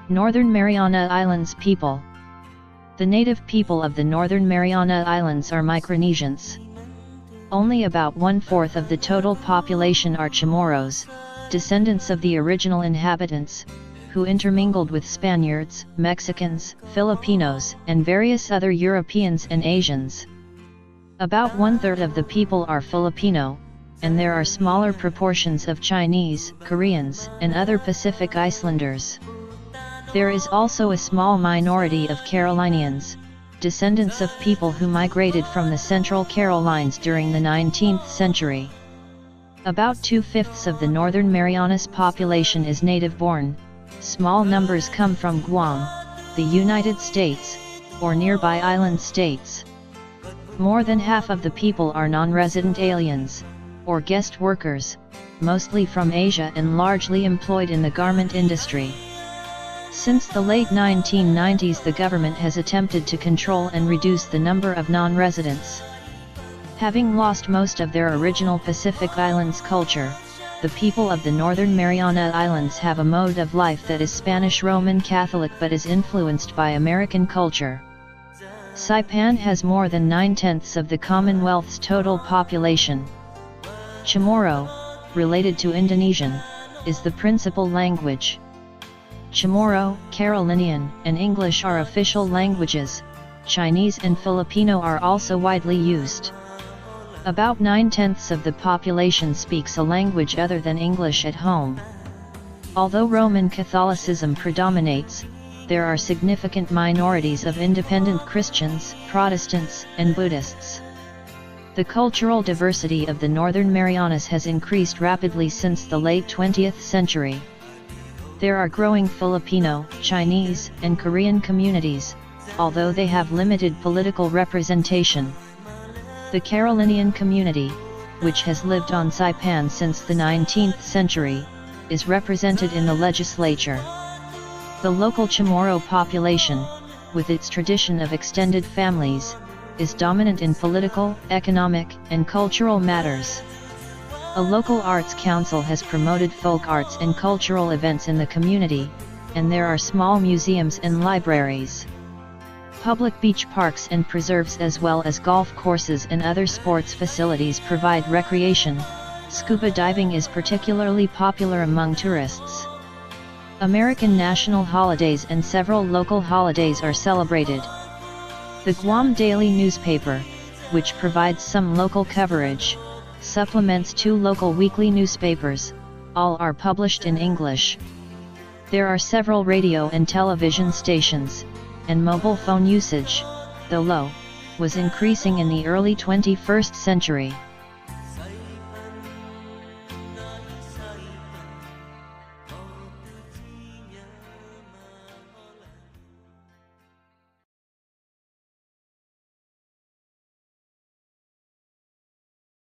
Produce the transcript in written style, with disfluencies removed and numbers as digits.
Northern Mariana Islands people. The native people of the Northern Mariana Islands are Micronesians. Only about 1/4 of the total population are Chamorros, descendants of the original inhabitants, who intermingled with Spaniards, Mexicans, Filipinos, and various other Europeans and Asians. About 1/3 of the people are Filipino, and there are smaller proportions of Chinese, Koreans, and other Pacific Islanders. There is also a small minority of Carolinians, descendants of people who migrated from the Central Carolines during the 19th century. About 2/5 of the Northern Marianas population is native-born. Small numbers come from Guam, the United States, or nearby island states. More than half of the people are non-resident aliens, or guest workers, mostly from Asia and largely employed in the garment industry. Since the late 1990s, the government has attempted to control and reduce the number of non-residents. Having lost most of their original Pacific Islands culture, the people of the Northern Mariana Islands have a mode of life that is Spanish Roman Catholic but is influenced by American culture. Saipan has more than 9/10 of the Commonwealth's total population. Chamorro, related to Indonesian, is the principal language. Chamorro, Carolinian, and English are official languages. Chinese and Filipino are also widely used. About 9/10 of the population speaks a language other than English at home. Although Roman Catholicism predominates, there are significant minorities of independent Christians, Protestants, and Buddhists. The cultural diversity of the Northern Marianas has increased rapidly since the late 20th century. There are growing Filipino, Chinese, and Korean communities, although they have limited political representation. The Carolinian community, which has lived on Saipan since the 19th century, is represented in the legislature. The local Chamorro population, with its tradition of extended families, is dominant in political, economic, and cultural matters. A local arts council has promoted folk arts and cultural events in the community, and there are small museums and libraries. Public beach parks and preserves as well as golf courses and other sports facilities provide recreation. Scuba diving is particularly popular among tourists. American national holidays and several local holidays are celebrated. The Guam Daily newspaper, which provides some local coverage, supplements 2 local weekly newspapers. All are published in English. There are several radio and television stations, and mobile phone usage, though low, was increasing in the early 21st century.